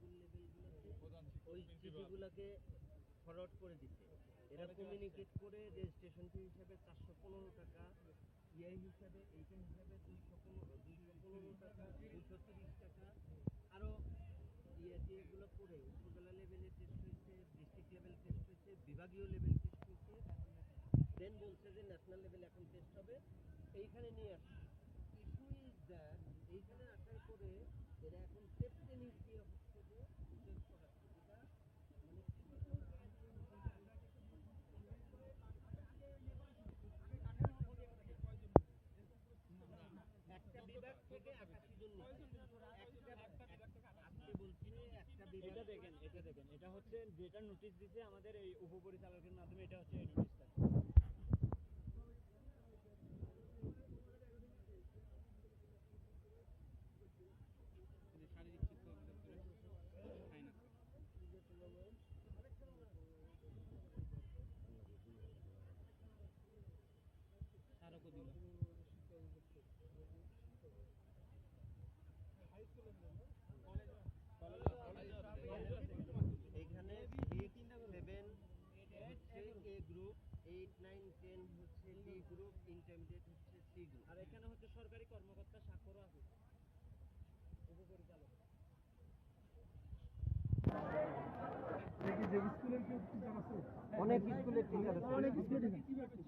School লেভেলগুলোতে ওই চিঠিগুলোকে forward করে দিচ্ছে। এরা কমিউনিকেট করে রেজিস্ট্রেশন ফি হিসাবে 415 টাকা, ইআই হিসাবে এইটা হিসাবে 215 টাকা, 230 টাকা, আরও এগুলো করে উপজেলা লেভেলে টেস্ট হয়েছে, ডিস্ট্রিক্ট লেভেল টেস্ট হয়েছে, বিভাগীয় লেভেল টেস্ট হয়েছে, দেন বলছে যে ন্যাশনাল লেভেল এখন টেস্ট হবে, এইখানে নিয়ে আসছে। ইস্যু ইজ দ্যাট এইখানে আসার পরে এরা এখন স্টেপ টেনিস দিয়ে হচ্ছে যে টেস্ট করাচ্ছে, যেটা মানে একটা বিভাগ থেকে 88 জন এটা দেখেন, এটা হচ্ছে যেটা নোটিশ দিচ্ছে আমাদের এই উপপরিচালকের মাধ্যমে, এটা হচ্ছে এই নোটিশটা। শারীরিক শিক্ষা এখানে 7 হচ্ছে এ গ্রুপ, 8, 9, 10 হচ্ছে বি গ্রুপ, ইন্টারমিডিয়েট হচ্ছে সি গ্রুপ। আর এখানে হচ্ছে সরকারি কর্মকর্তা স্বাক্ষরও আছে উপপরিচালক। অনেক স্কুলের টিচার আছে, অনেক স্কুলে দুইটা তিনটা আছে।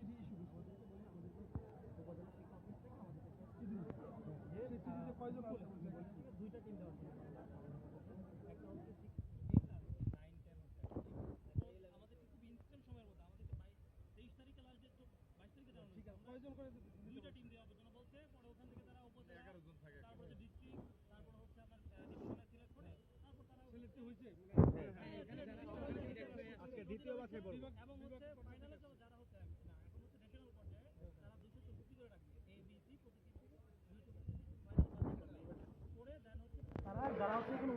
দুইটা টিম দেওয়ার জন্য বলছে, পরে ওখান থেকে তারা উপজেলা 11 জন থাকে, তারপর হচ্ছে ডিস্ট্রিক্ট, তারপর হচ্ছে আপনার ডিভিশনে সিলেক্ট করে, তারপর তারা সিলেক্ট হয়েছে আজকে দ্বিতীয় বাছাই বলবো, এবং হচ্ছে ফাইনালে যারা হচ্ছে না এখন হচ্ছে ন্যাশনাল পর্যায়ে তারা 264 করে রাখবে, এ বি সি প্রতিটি থেকে 264 ফাইনাল বাছাই করে, দেন হচ্ছে তারা যারা হচ্ছে কোনো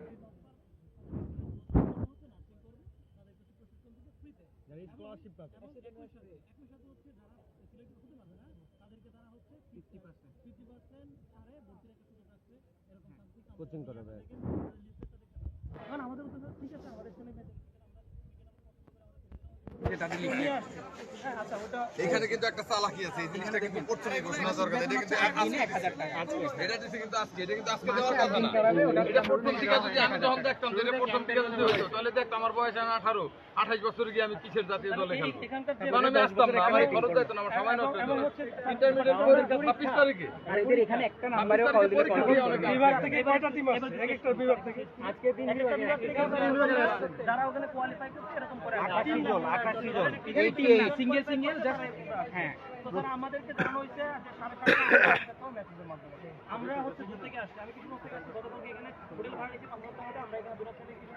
নার্সিং করবে তাদেরকে প্রশিক্ষণ দিতে ফ্রিতে, যারা স্কলারশিপ পাবে, এবং একই সাথে হচ্ছে যারা সিলেক্ট হতে পারবে না তাদেরকে তারা হচ্ছে 50% আরে ভর্তির একটা সুযোগ আছে, এরকম সামথিং কোচিং করাবে। এখন আমাদের তো ঠিক আছে, আমাদের ছেলে মেয়েদের এখানে কিন্তু একটা চালাকি আছে, এই জিনিসটা কিন্তু প্রথমেই ঘোষণা দরকার। এটা কিন্তু এটা কিন্তু আজকে, এটা কিন্তু আজকে দেওয়ার কথা না। এটা প্রথম থেকে যদি আমি যখন দেখতাম, এটা প্রথম থেকে যদি হইতো, তাহলে দেখতাম আমার বয়স 18, 28 বছর গিয়ে আমি কিসের জাতীয় দলে খেলবো, কারণ আমি আসতাম না, আমার খরচ যাইতো না, আমার সময় নষ্ট হতো না। ইন্টারমিডিয়েট পরীক্ষা 26 তারিখে, আর এদের এখানে একটা নাম্বারেও কল দিলে বিভাগ থেকে কয়টা টিম আছে, এক একটা বিভাগ থেকে আজকে দিন যারা ওখানে কোয়ালিফাই করছে এরকম করে 88 জন সিঙ্গেল জাস্ট। হ্যাঁ, তো স্যার আমাদেরকে জানানো হয়েছে যে 7:30 মেসেজের মাধ্যমে আমরা হচ্ছে দূর থেকে আসছি, আমি কিছু থেকে আসছি, গতকালকে এখানে হোটেল ভাড়া নিয়েছি 15 টাকা, আমরা এখানে দুরাত থেকে কিছু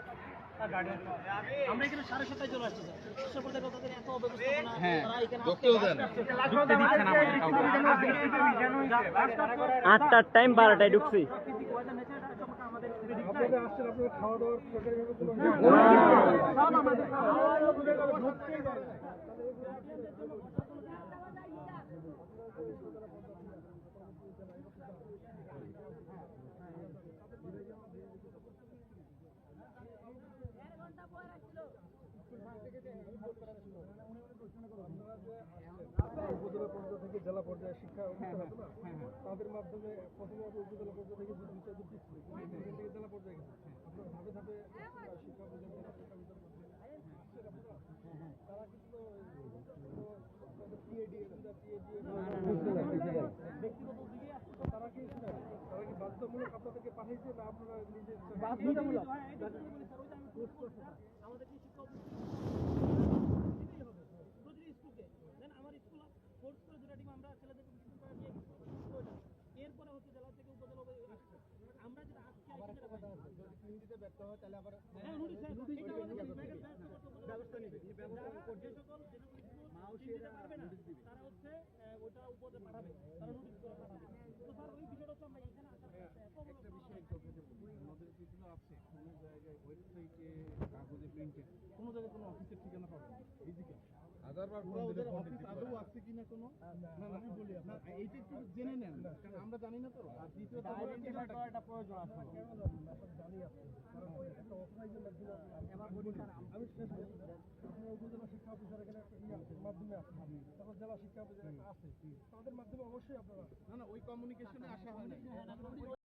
আর গার্ডিয়ান আমরা এখানে 27.5 জন আসছি স্যার। সে বলতে তাদের এত অব্যবস্থাপনা, তারা এখানে ঢুকতেও দেন। 8টার টাইম 12টায় ঢুকছি। উপজেলা পর্যায়ে থেকে জেলা পর্যায়ে শিক্ষা তাদের মাধ্যমে প্রথমে উপজেলা পর্যায়ে থেকে থেকে জেলা পর্যায়ে গেছে, ধাপে ধাপে শিক্ষা তারা কিন্তু ব্যক্তিগত দিকে আসছে, তারা কি বাধ্যতামূলক আপনাদেরকে পাঠিয়েছে না আপনারা নিজে বাধ্যতামূলক আমাদের কি শিক্ষা প্রতিটি স্কুলকে দেন আমার স্কুল ফোর্স করে দুটা টিম আমরা ছেলেদেরকে প্রশিক্ষণ করে নিয়ে গেছি, এরপরে হচ্ছে জেলা থেকে উপজেলা আসছে, আমরা যেটা আজকে দিতে ব্যর্থ হয় তাহলে আবার ব্যবস্থা নেবে, যে সকল পারবে না তারা হচ্ছে ওটা উপজেলা পাঠাবে, তারা নোটিশ করে পাঠাবে। তো স্যার ওই বিষয়টা হচ্ছে আমরা এখানে আসার একটা বিষয় আমাদের যেগুলো আছে কোনো জায়গায় ওয়েবসাইটে কাগজে প্রিন্টেড কোনো জায়গায় কোনো অফিসের ঠিকানা পাবেন ফিজিক্যাল ওদের অফিস আদৌ আছে কিনা কোনো না আমি বলি না, এইটা একটু জেনে নেন, কারণ আমরা জানি না তো। আর দ্বিতীয়ত একটা প্রয়োজন আছে, জানি আছে, কারণ একটা আমি শেষ করি। আপনার উপজেলা শিক্ষা অফিসার এখানে একটা মাধ্যমে আছে, তারপর জেলা শিক্ষা অফিসার একটা আছে, তাদের মাধ্যমে অবশ্যই আপনারা না ওই কমিউনিকেশনে আসা হয় না।